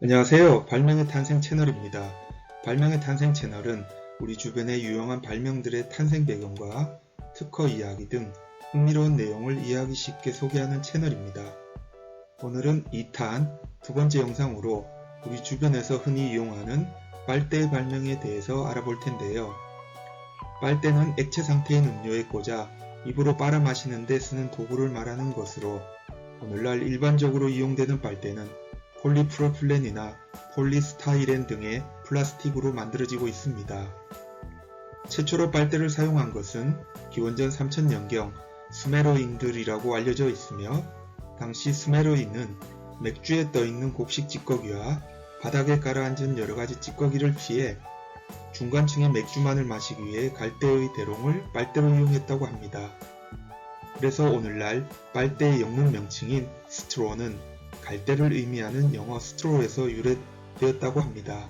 안녕하세요. 발명의 탄생 채널입니다. 발명의 탄생 채널은 우리 주변의 유용한 발명들의 탄생 배경과 특허 이야기 등 흥미로운 내용을 이해하기 쉽게 소개하는 채널입니다. 오늘은 2탄 두 번째 영상으로 우리 주변에서 흔히 이용하는 빨대 발명에 대해서 알아볼 텐데요. 빨대는 액체 상태인 음료에 꽂아 입으로 빨아 마시는 데 쓰는 도구를 말하는 것으로 오늘날 일반적으로 이용되는 빨대는 폴리프로필렌이나 폴리스타이렌 등의 플라스틱으로 만들어지고 있습니다. 최초로 빨대를 사용한 것은 기원전 3000년경 수메르인들이라고 알려져 있으며 당시 수메르인은 맥주에 떠있는 곡식 찌꺼기와 바닥에 가라앉은 여러가지 찌꺼기를 피해 중간층의 맥주만을 마시기 위해 갈대의 대롱을 빨대로 이용했다고 합니다. 그래서 오늘날 빨대의 영문 명칭인 스트로는 갈대를 의미하는 영어 스트로에서 유래되었다고 합니다.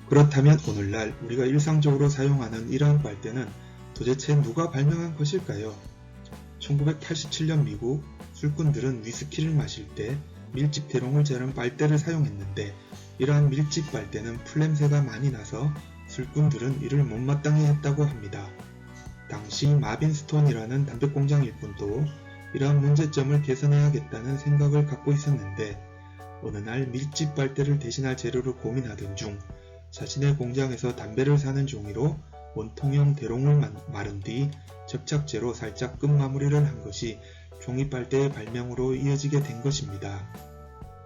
그렇다면 오늘날 우리가 일상적으로 사용하는 이러한 빨대는 도대체 누가 발명한 것일까요? 1987년 미국 술꾼들은 위스키를 마실 때 밀집 대롱을 재는 빨대를 사용했는데 이러한 밀집 빨대는 풀냄새가 많이 나서 술꾼들은 이를 못마땅해 했다고 합니다. 당시 마빈 스톤이라는 담배공장 일꾼도 이러한 문제점을 개선해야겠다는 생각을 갖고 있었는데 어느 날 밀집 빨대를 대신할 재료를 고민하던 중 자신의 공장에서 담배를 사는 종이로 원통형 대롱을 마른 뒤 접착제로 살짝 끝마무리를 한 것이 종이빨대의 발명으로 이어지게 된 것입니다.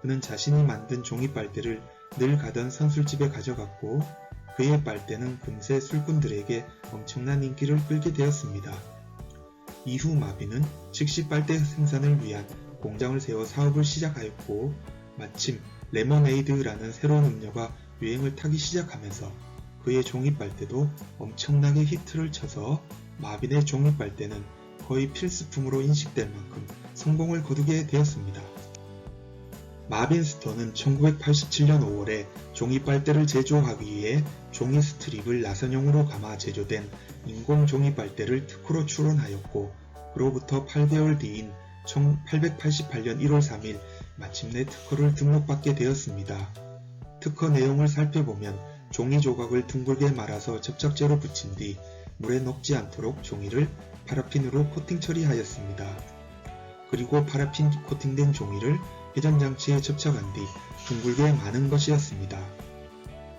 그는 자신이 만든 종이빨대를 늘 가던 선술집에 가져갔고 그의 빨대는 금세 술꾼들에게 엄청난 인기를 끌게 되었습니다. 이후 마빈은 즉시 빨대 생산을 위한 공장을 세워 사업을 시작하였고 마침 레모네이드라는 새로운 음료가 유행을 타기 시작하면서 그의 종이빨대도 엄청나게 히트를 쳐서 마빈의 종이빨대는 거의 필수품으로 인식될 만큼 성공을 거두게 되었습니다. 마빈 스톤은 1987년 5월에 종이빨대를 제조하기 위해 종이 스트립을 나선형으로 감아 제조된 인공 종이빨대를 특허로 출원하였고 그로부터 8개월 뒤인 1888년 1월 3일 마침내 특허를 등록받게 되었습니다. 특허 내용을 살펴보면 종이 조각을 둥글게 말아서 접착제로 붙인 뒤 물에 녹지 않도록 종이를 파라핀으로 코팅 처리하였습니다. 그리고 파라핀 코팅된 종이를 회전장치에 접착한 뒤 둥글게 마는 것이었습니다.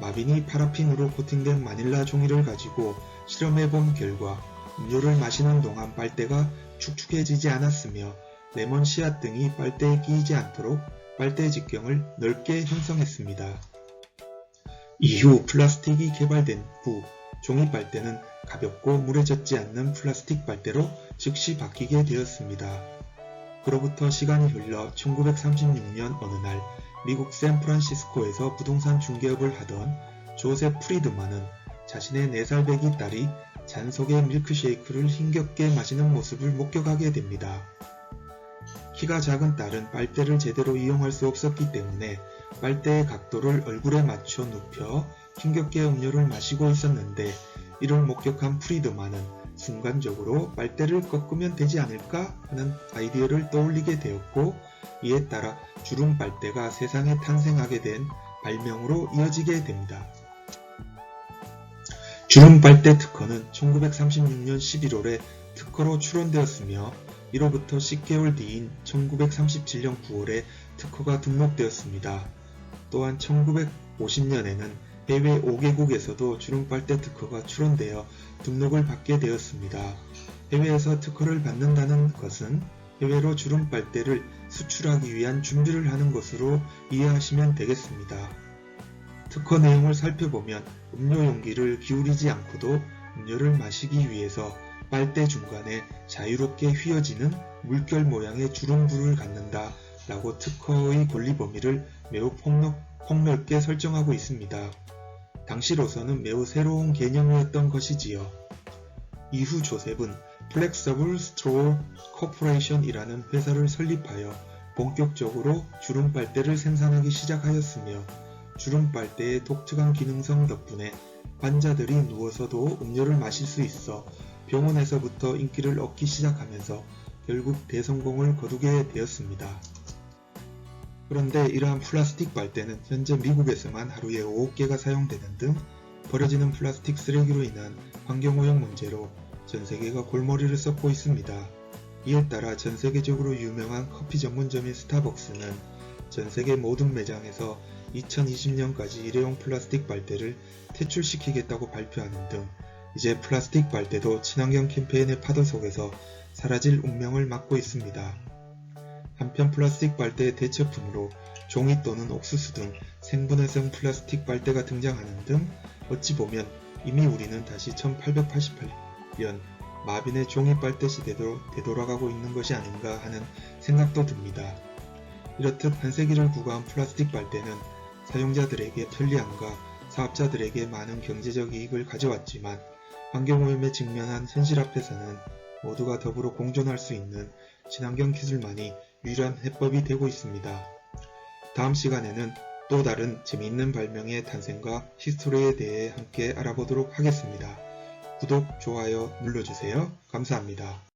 마빈이 파라핀으로 코팅된 마닐라 종이를 가지고 실험해본 결과 음료를 마시는 동안 빨대가 축축해지지 않았으며 레몬 씨앗 등이 빨대에 끼이지 않도록 빨대 직경을 넓게 형성했습니다. 이후 플라스틱이 개발된 후 종이 빨대는 가볍고 물에 젖지 않는 플라스틱 빨대로 즉시 바뀌게 되었습니다. 그로부터 시간이 흘러 1936년 어느 날 미국 샌프란시스코에서 부동산 중개업을 하던 조셉 프리드만은 자신의 4살 배기 딸이 잔 속의 밀크쉐이크를 힘겹게 마시는 모습을 목격하게 됩니다. 키가 작은 딸은 빨대를 제대로 이용할 수 없었기 때문에 빨대의 각도를 얼굴에 맞춰 눕혀 힘겹게 음료를 마시고 있었는데 이를 목격한 프리드만은 순간적으로 빨대를 꺾으면 되지 않을까 하는 아이디어를 떠올리게 되었고 이에 따라 주름 빨대가 세상에 탄생하게 된 발명으로 이어지게 됩니다. 주름 빨대 특허는 1936년 11월에 특허로 출원되었으며 이로부터 10개월 뒤인 1937년 9월에 특허가 등록되었습니다. 또한 1950년에는 해외 5개국에서도 주름빨대 특허가 출원되어 등록을 받게 되었습니다. 해외에서 특허를 받는다는 것은 해외로 주름빨대를 수출하기 위한 준비를 하는 것으로 이해하시면 되겠습니다. 특허 내용을 살펴보면 음료 용기를 기울이지 않고도 음료를 마시기 위해서 빨대 중간에 자유롭게 휘어지는 물결 모양의 주름부를 갖는다 라고 특허의 권리 범위를 매우 폭넓게 설정하고 있습니다. 당시로서는 매우 새로운 개념이었던 것이지요. 이후 조셉은 Flexible Straw Corporation이라는 회사를 설립하여 본격적으로 주름빨대를 생산하기 시작하였으며 주름빨대의 독특한 기능성 덕분에 환자들이 누워서도 음료를 마실 수 있어 병원에서부터 인기를 얻기 시작하면서 결국 대성공을 거두게 되었습니다. 그런데 이러한 플라스틱 빨대는 현재 미국에서만 하루에 5억 개가 사용되는 등 버려지는 플라스틱 쓰레기로 인한 환경오염 문제로 전세계가 골머리를 썩고 있습니다. 이에 따라 전세계적으로 유명한 커피 전문점인 스타벅스는 전세계 모든 매장에서 2020년까지 일회용 플라스틱 빨대를 퇴출시키겠다고 발표하는 등 이제 플라스틱 빨대도 친환경 캠페인의 파도 속에서 사라질 운명을 맞고 있습니다. 한편 플라스틱 빨대의 대체품으로 종이 또는 옥수수 등 생분해성 플라스틱 빨대가 등장하는 등 어찌 보면 이미 우리는 다시 1888년 마빈의 종이 빨대 시대로 되돌아가고 있는 것이 아닌가 하는 생각도 듭니다. 이렇듯 한 세기를 구가한 플라스틱 빨대는 사용자들에게 편리함과 사업자들에게 많은 경제적 이익을 가져왔지만 환경오염에 직면한 현실 앞에서는 모두가 더불어 공존할 수 있는 친환경 기술만이 유일한 해법이 되고 있습니다. 다음 시간에는 또 다른 재미있는 발명의 탄생과 히스토리에 대해 함께 알아보도록 하겠습니다. 구독, 좋아요 눌러주세요. 감사합니다.